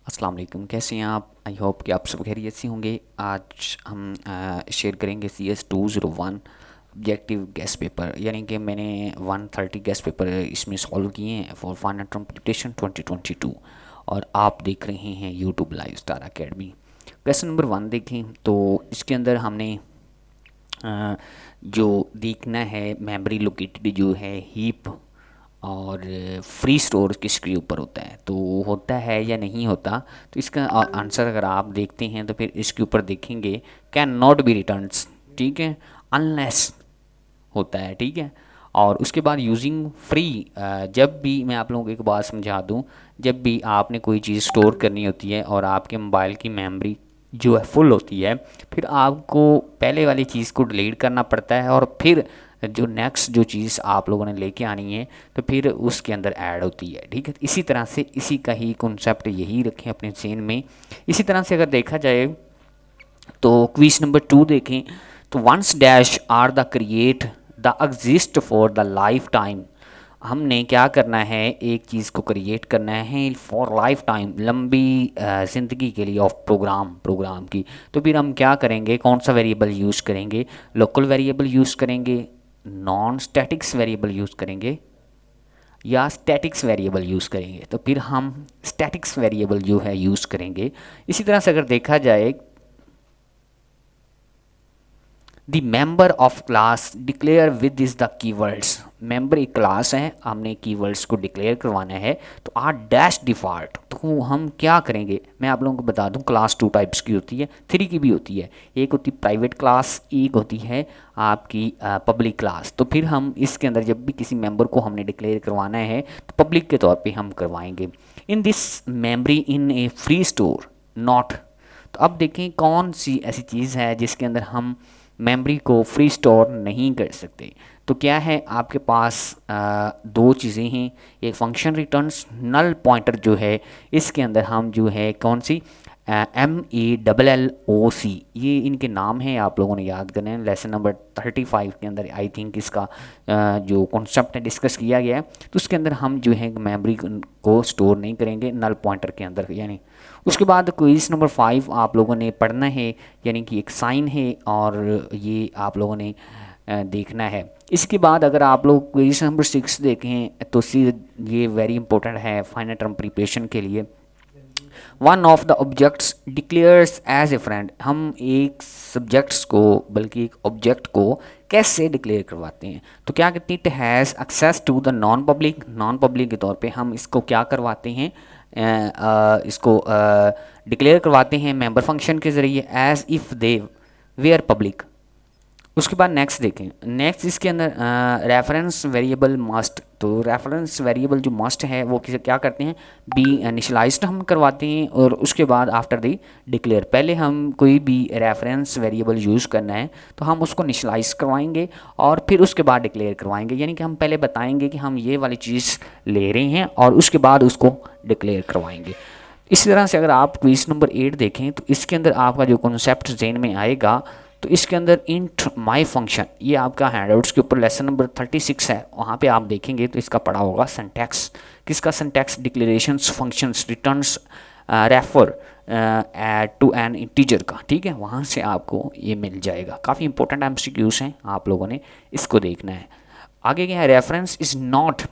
अस्सलाम वालेकुम, कैसे हैं आप? आई होप कि आप सब खैरियत से होंगे। आज हम शेयर करेंगे CS 201 ऑब्जेक्टिव गेस्ट पेपर, यानी कि मैंने 130 गेस्ट पेपर इसमें सॉल्व किए हैं फॉर फाइनल कंपटीशन 2022 और आप देख रहे हैं YouTube live star academy. Question number 1 देखें तो इसके अंदर हमने जो देखना है मेमोरी लोकेटेड जो है हीप और फ्री स्टोर किसके ऊपर होता है, तो होता है या नहीं होता। तो इसका आंसर अगर आप देखते हैं तो फिर इसके ऊपर देखेंगे कैन नॉट बी रिटर्न्स, ठीक है, अनलेस होता है, ठीक है। और उसके बाद यूजिंग फ्री, जब भी मैं आप लोगों को एक बात समझा दूं, जब भी आपने कोई चीज़ स्टोर करनी होती है और आपके मोबाइल की मेमोरी जो है फुल होती है, फिर आपको पहले वाली चीज़ को डिलीट करना पड़ता है और फिर जो नेक्स्ट जो चीज़ आप लोगों ने लेके आनी है तो फिर उसके अंदर ऐड होती है, ठीक है। इसी तरह से इसी का ही कॉन्सेप्ट यही रखें अपने ज़हन में। इसी तरह से अगर देखा जाए तो क्विज नंबर 2 देखें तो once dash are the create the exist for the lifetime. हमने क्या करना है, एक चीज़ को क्रिएट करना है फॉर लाइफ टाइम, लंबी ज़िंदगी के लिए ऑफ प्रोग्राम की। तो फिर हम क्या करेंगे, कौन सा वेरिएबल यूज़ करेंगे, लोकल वेरिएबल यूज़ करेंगे, नॉन स्टैटिक्स वेरिएबल यूज़ करेंगे या स्टैटिक्स वेरिएबल यूज़ करेंगे। तो फिर हम स्टैटिक्स वेरिएबल जो है यूज़ करेंगे। इसी तरह से अगर देखा जाए the member of class declare with this the keywords. Member एक क्लास है, हमने कीवर्ड्स को डिक्लेयर करवाना है तो आर डैश डिफ़ॉल्ट। तो हम क्या करेंगे, मैं आप लोगों को बता दूं, क्लास 2 टाइप्स की होती है, 3 की भी होती है। एक होती है प्राइवेट क्लास, एक होती है आपकी पब्लिक क्लास। तो फिर हम इसके अंदर जब भी किसी मेंबर को हमने डिक्लेयर करवाना है तो पब्लिक के तौर पर हम करवाएंगे। In this memory in A free store not. तो अब देखें कौन सी ऐसी चीज़ है जिसके अंदर हम मेमोरी को फ्री स्टोर नहीं कर सकते। तो क्या है, आपके पास दो चीज़ें हैं, एक फंक्शन रिटर्न्स, नल पॉइंटर जो है इसके अंदर हम जो है कौन सी MELLOC, ये इनके नाम हैं, आप लोगों ने याद करना है। लेसन नंबर 35 के अंदर आई थिंक इसका जो कॉन्सेप्ट है डिस्कस किया गया है। तो उसके अंदर हम जो है मेमोरी को स्टोर नहीं करेंगे नल पॉइंटर के अंदर, यानी। उसके बाद क्वेश्चन नंबर 5 आप लोगों ने पढ़ना है, यानी कि एक साइन है और ये आप लोगों ने देखना है। इसके बाद अगर आप लोग क्वेश्चन नंबर 6 देखें तो ये वेरी इंपॉर्टेंट है फाइनल टर्म प्रिपरेशन के लिए। One of the objects declares as a friend. हम एक सब्जेक्ट्स को, बल्कि एक ऑब्जेक्ट को कैसे डिक्लेयर करवाते हैं, तो क्या कहते हैं, it has access to the non public. Non public के तौर पे हम इसको क्या करवाते हैं, इसको डिक्लेयर करवाते हैं मेंबर फंक्शन के ज़रिए as if they were public. उसके बाद नेक्स्ट देखें, नेक्स्ट इसके अंदर रेफरेंस वेरिएबल मस्ट। तो रेफरेंस वेरिएबल जो मस्ट है वो किसे क्या करते हैं, बी इनिशियलाइज्ड हम करवाते हैं और उसके बाद आफ्टर दी डिक्लेयर। पहले हम कोई भी रेफरेंस वेरिएबल यूज़ करना है तो हम उसको इनिशियलाइज करवाएंगे और फिर उसके बाद डिक्लेयर करवाएंगे, यानी कि हम पहले बताएंगे कि हम ये वाली चीज़ ले रहे हैं और उसके बाद उसको डिक्लेयर करवाएंगे। इसी तरह से अगर आप क्वेश्चन नंबर 8 देखें तो इसके अंदर आपका जो कॉन्सेप्ट ज़हन में आएगा, तो इसके अंदर इंट माई फंक्शन, ये आपका हैंडआउट्स के ऊपर लेसन नंबर 36 है, वहाँ पे आप देखेंगे तो इसका पढ़ा होगा सिंटैक्स। किसका syntax, declarations, functions, returns, refer to an integer का, ठीक है, वहाँ से आपको ये मिल जाएगा। काफ़ी इंपॉर्टेंट MCQs हैं, आप लोगों ने इसको देखना है। आगे क्या है, reference is not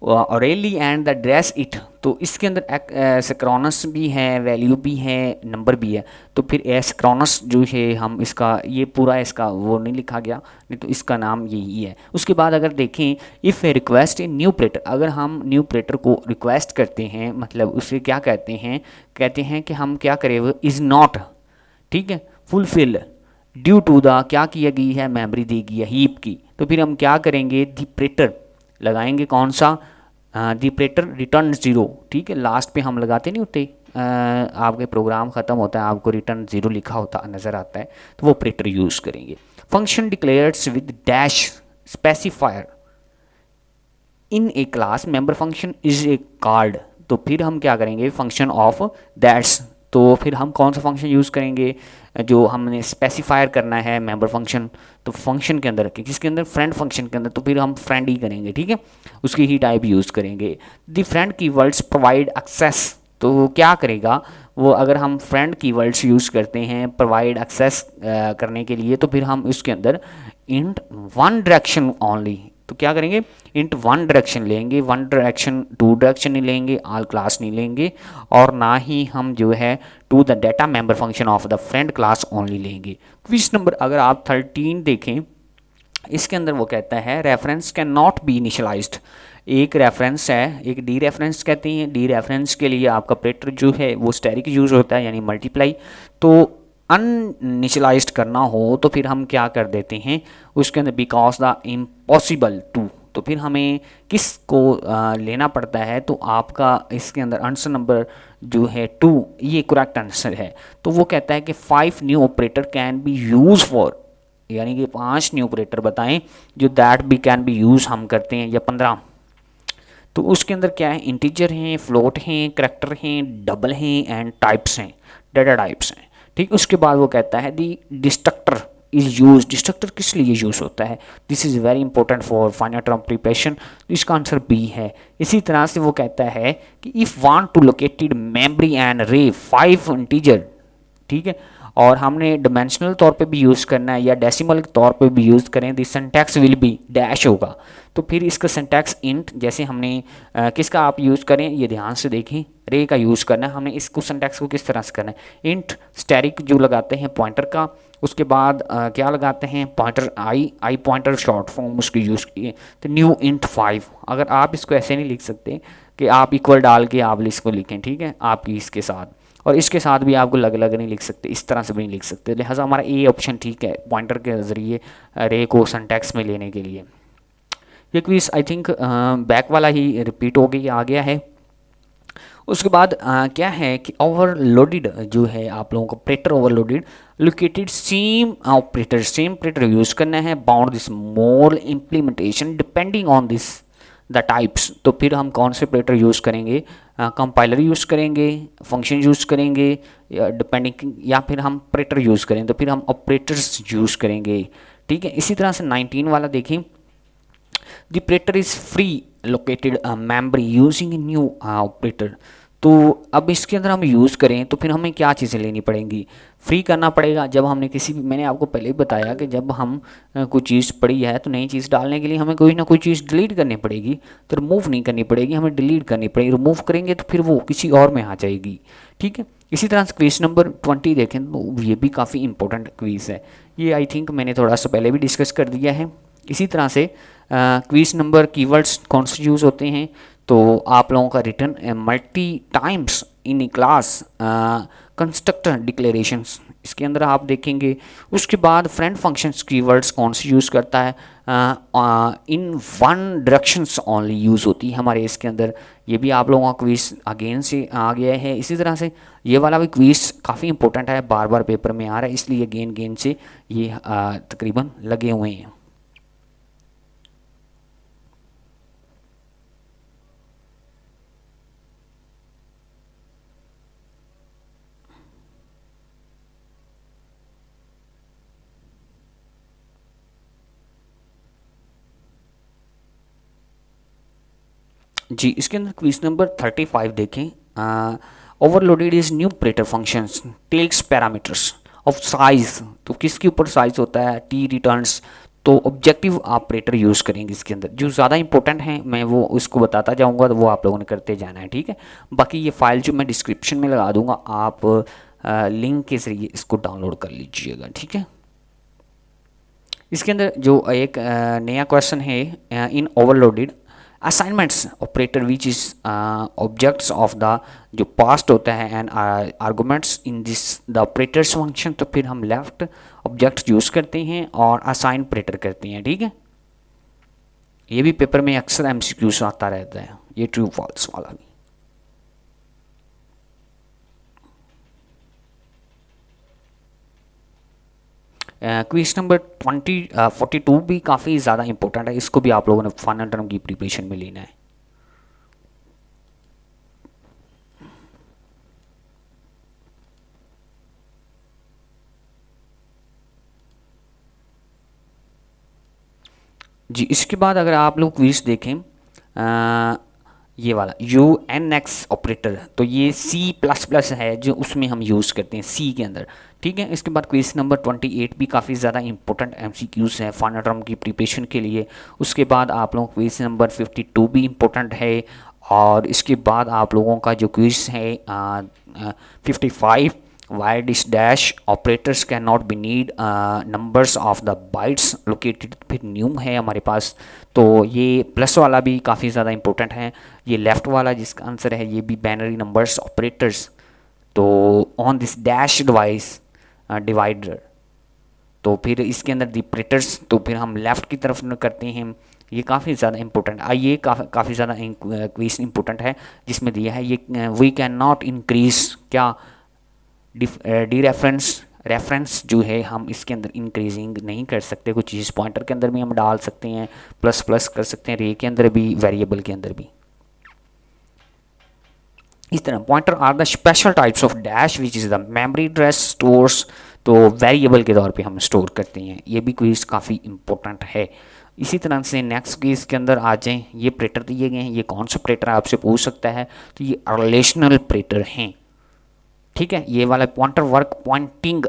orally and the dress it. तो इसके अंदर सिक्रोनस भी है, वैल्यू भी है, नंबर भी है। तो फिर सिक्रोनस जो है हम इसका ये पूरा इसका वो नहीं लिखा गया, नहीं तो इसका नाम यही है। उसके बाद अगर देखें if A request a new operator, अगर हम न्यू ऑपरेटर को रिक्वेस्ट करते हैं, मतलब उसे क्या कहते हैं, कहते हैं कि हम क्या करें, वो इज़ नॉट, ठीक है, फुलफिल ड्यू टू द, क्या किया गई है, मेमोरी दी गई है हीप की। तो फिर हम क्या करेंगे, द ऑपरेटर लगाएंगे, कौन सा, दी ऑपरेटर रिटर्न 0, ठीक है, लास्ट पे हम लगाते नहीं होते, आपके प्रोग्राम ख़त्म होता है आपको रिटर्न 0 लिखा होता नज़र आता है, तो वो ऑपरेटर यूज़ करेंगे। Function declares with dash specifier in A class member function is a card. तो फिर हम क्या करेंगे, फंक्शन ऑफ दैट्स। तो फिर हम कौन सा फंक्शन यूज़ करेंगे, जो हमने स्पेसिफायर करना है मेंबर फंक्शन, तो फंक्शन के अंदर किसके अंदर, फ्रेंड फंक्शन के अंदर। तो फिर हम फ्रेंड ही करेंगे, ठीक है, उसकी ही टाइप यूज़ करेंगे। The friend keywords provide access तो क्या करेगा वो, अगर हम फ्रेंड कीवर्ड्स यूज़ करते हैं प्रोवाइड एक्सेस करने के लिए, तो फिर हम इसके अंदर इंट वन डायरेक्शन ओनली, तो क्या करेंगे इंट वन डायरेक्शन लेंगे, वन डायरेक्शन टू डायरेक्शन नहीं लेंगे, ऑल क्लास नहीं लेंगे, और ना ही हम जो है to the data member function of the friend class only लेंगे। क्वेश्चन नंबर अगर आप 13 देखें, इसके अंदर वो कहता है reference can not be initialized. एक रेफरेंस है, एक डी रेफरेंस कहते हैं, डी रेफरेंस के लिए आपका ऑपरेटर जो है वो स्टैटिक यूज होता है यानी मल्टीप्लाई। तो अनइनिशलाइज्ड करना हो तो फिर हम क्या कर देते हैं उसके अंदर बिकॉज द इम्पॉसिबल टू, तो फिर हमें किस को लेना पड़ता है, तो आपका इसके अंदर आंसर नंबर जो है 2 ये करेक्ट आंसर है। तो वो कहता है कि 5 new operator can be use for, यानी कि 5 न्यू ऑपरेटर बताएं जो that be can be use हम करते हैं, या 15। तो उसके अंदर क्या है, इंटीजर हैं, फ्लोट हैं, करैक्टर हैं, डबल हैं एंड टाइप्स हैं, डाटा टाइप्स हैं। ठीक, उसके बाद वो कहता है दी डिस्ट्रक्टर इज यूज, डिस्ट्रक्टर किस लिए यूज होता है, this is very important for final term preparation, तो इसका आंसर बी है। इसी तरह से वो कहता है कि if want to located memory and array 5 integer, ठीक है, और हमने डिमेंशनल तौर पे भी यूज़ करना है या डेसिमल के तौर पे भी यूज़ करें, दी सिंटैक्स विल बी डैश होगा। तो फिर इसका सिंटैक्स इंट, जैसे हमने किसका आप यूज़ करें ये ध्यान से देखें, रे का यूज़ करना है हमने, इसको सिंटैक्स को किस तरह से करना है, इंट स्टैटिक जो लगाते हैं पॉइंटर का, उसके बाद क्या लगाते हैं पॉइंटर आई पॉइंटर शॉर्ट फॉर्म उसकी यूज़ किए, तो न्यू इंट 5। अगर आप इसको ऐसे नहीं लिख सकते कि आप इक्वल डाल के आप इसको लिखें, ठीक है, आपकी इसके साथ, और इसके साथ भी आपको अलग अलग नहीं लिख सकते, इस तरह से भी नहीं लिख सकते, लिहाजा हमारा ए ऑप्शन ठीक है पॉइंटर के ज़रिए रे को सिंटैक्स में लेने के लिए। ये क्विज आई थिंक बैक वाला ही रिपीट हो गई आ गया है। उसके बाद क्या है कि ओवरलोडेड जो है आप लोगों को operator overloaded, located same operator use करना है, bound this more implementation depending on this the types, तो फिर हम कौन से ऑपरेटर यूज़ करेंगे, कंपाइलर यूज़ करेंगे, फंक्शन यूज़ करेंगे, डिपेंडिंग, या फिर हम ऑपरेटर यूज़ करें तो फिर हम ऑपरेटर्स यूज़ करेंगे। ठीक है, इसी तरह से 19 वाला देखें, the operator is free located memory using a new operator। तो अब इसके अंदर हम यूज़ करें तो फिर हमें क्या चीज़ें लेनी पड़ेंगी, फ्री करना पड़ेगा। जब हमने किसी भी, मैंने आपको पहले ही बताया कि जब हम कोई चीज़ पड़ी है तो नई चीज़ डालने के लिए हमें कोई ना कोई चीज़ डिलीट करनी पड़ेगी, तो रिमूव नहीं करनी पड़ेगी, हमें डिलीट करनी पड़ेगी। रिमूव करेंगे तो फिर वो किसी और में आ जाएगी। ठीक है, इसी तरह से क्वेश्चन नंबर 20 देखें तो ये भी काफ़ी इंपॉर्टेंट क्वीज़ है, ये आई थिंक मैंने थोड़ा सा पहले भी डिस्कस कर दिया है। इसी तरह से क्विज नंबर कीवर्ड्स कौन से यूज़ होते हैं, तो आप लोगों का return multi times in class constructor declarations, इसके अंदर आप देखेंगे। उसके बाद फ्रेंड फंक्शंस कीवर्ड्स कौन से यूज़ करता है, in one directions only use होती है हमारे इसके अंदर, ये भी आप लोगों का क्विज अगेन से आ गया है। इसी तरह से ये वाला भी क्विज काफ़ी इंपॉर्टेंट है, बार बार पेपर में आ रहा है, इसलिए अगेन से ये तकरीबन लगे हुए हैं। जी, इसके अंदर क्वेश्चन नंबर 35 देखें, overloaded is new operator functions takes parameters of size, तो किसके ऊपर साइज होता है, टी रिटर्न्स, तो ऑब्जेक्टिव ऑपरेटर यूज़ करेंगे इसके अंदर। जो ज़्यादा इंपॉर्टेंट है मैं वो उसको बताता जाऊंगा, तो वो आप लोगों ने करते जाना है। ठीक है, बाकी ये फाइल जो मैं डिस्क्रिप्शन में लगा दूंगा, आप लिंक के ज़रिए इसको डाउनलोड कर लीजिएगा। ठीक है, इसके अंदर जो एक नया क्वेश्चन है, in overloaded assignments operator which is objects of the, जो पास्ट होता है and arguments in this the operators function, तो फिर हम लेफ्ट ऑब्जेक्ट्स यूज़ करते हैं और असाइन ऑपरेटर करते हैं। ठीक है, ये भी पेपर में अक्सर एमसीक्यूज आता रहता है, ये ट्रू फॉल्स वाला भी। क्वेश्चन नंबर 42 भी काफ़ी ज़्यादा इंपॉर्टेंट है, इसको भी आप लोगों ने फाइनल टर्म की प्रिपरेशन में लेना है। जी, इसके बाद अगर आप लोग क्विज देखें, ये वाला UNX ऑपरेटर, तो ये C++ है जो उसमें हम यूज़ करते हैं C के अंदर। ठीक है, इसके बाद क्वेश्चन नंबर 28 भी काफ़ी ज़्यादा इंपॉर्टेंट MCQs है फाइनल टर्म की प्रिपरेशन के लिए। उसके बाद आप लोगों को क्वेश्चन नंबर 52 भी इंपॉर्टेंट है, और इसके बाद आप लोगों का जो क्विज है 55, why dish dash operators can not be need numbers of the bytes located, फिर न्यू है हमारे पास। तो ये प्लस वाला भी काफ़ी ज़्यादा इंपॉर्टेंट है। ये लेफ्ट वाला जिसका आंसर है ये भी बाइनरी नंबर्स ऑपरेटर्स, तो on this dash device divider, तो फिर इसके अंदर डिप्रेटर्स, तो फिर हम लेफ़्ट की तरफ करते हैं। ये काफ़ी ज़्यादा इंपॉर्टेंट ये काफ़ी ज़्यादा क्वेश्चन इंपॉर्टेंट है जिसमें दिया है ये वी कैन नॉट इंक्रीज क्या डी रेफरेंस जो है हम इसके अंदर इंक्रीजिंग नहीं कर सकते। कुछ चीज़ पॉइंटर के अंदर भी हम डाल सकते हैं, प्लस प्लस कर सकते हैं, रे के अंदर भी, वेरिएबल के अंदर भी। इस तरह pointer are the special types of dash which is the memory address stores, तो वेरिएबल के तौर पे हम स्टोर करते हैं। ये भी क्विज काफ़ी इंपॉर्टेंट है। इसी तरह से नेक्स्ट क्विज के अंदर आ जाएं, ये ऑपरेटर दिए गए हैं, ये कौन सा ऑपरेटर आपसे पूछ सकता है, तो ये रिलेशनल ऑपरेटर हैं। ठीक है, ये वाला pointer work pointing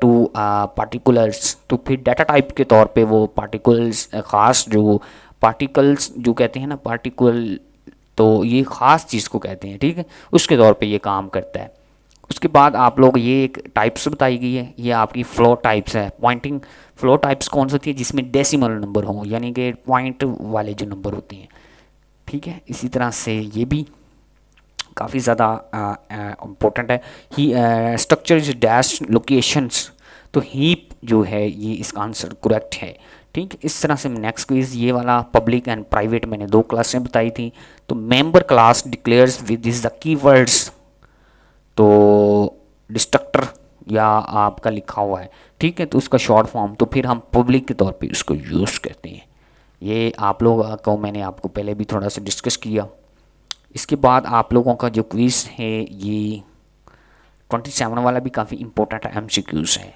to particulars, तो फिर डाटा टाइप के तौर पे वो पार्टिकल्स ख़ास जो पार्टिकल्स जो कहते हैं ना पार्टिकल, तो ये ख़ास चीज़ को कहते हैं। ठीक है, उसके तौर पे ये काम करता है। उसके बाद आप लोग ये एक टाइप्स बताई गई है, ये आपकी फ्लो टाइप्स है। पॉइंटिंग फ्लो टाइप्स कौन सी होती है, जिसमें डेसिमल नंबर हो, यानी कि पॉइंट वाले जो नंबर होते हैं। ठीक है, इसी तरह से ये भी काफ़ी ज़्यादा इम्पोर्टेंट है। ही स्ट्रक्चर इज डैश लोकेशंस, तो हीप जो है ये इसका आंसर करेक्ट है। ठीक, इस तरह से नेक्स्ट क्विज ये वाला पब्लिक एंड प्राइवेट मैंने 2 क्लासें बताई थी। तो member class declares with this the keywords, तो डिस्ट्रक्टर या आपका लिखा हुआ है। ठीक है, तो उसका शॉर्ट फॉर्म, तो फिर हम पब्लिक के तौर पे उसको यूज़ करते हैं। ये आप लोग को मैंने आपको पहले भी थोड़ा सा डिस्कस किया। इसके बाद आप लोगों का जो क्विज़ है ये 27 वाला भी काफ़ी इंपॉर्टेंट MCQs है।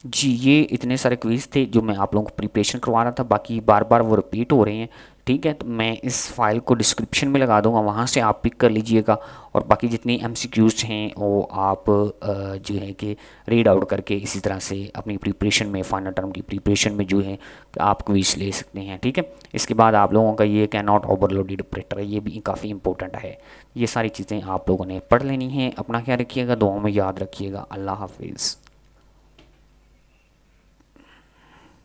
जी, ये इतने सारे क्विज़ थे जो मैं आप लोगों को प्रिपरेशन करवा रहा था, बाकी बार बार वो रिपीट हो रहे हैं। ठीक है, तो मैं इस फाइल को डिस्क्रिप्शन में लगा दूंगा, वहाँ से आप पिक कर लीजिएगा, और बाकी जितनी MCQs हैं वो आप जो है कि रीड आउट करके इसी तरह से अपनी प्रिपरेशन में, फाइनल टर्म की प्रिपरेशन में जो है आप क्विज़ ले सकते हैं। ठीक है, इसके बाद आप लोगों का ये कैन नॉट ओवरलोडेड ऑपरेटर है, ये भी काफ़ी इंपॉर्टेंट है। ये सारी चीज़ें आप लोगों ने पढ़ लेनी हैं। अपना ख्याल रखिएगा, दुआओं में याद रखिएगा। अल्लाह हाफिज़।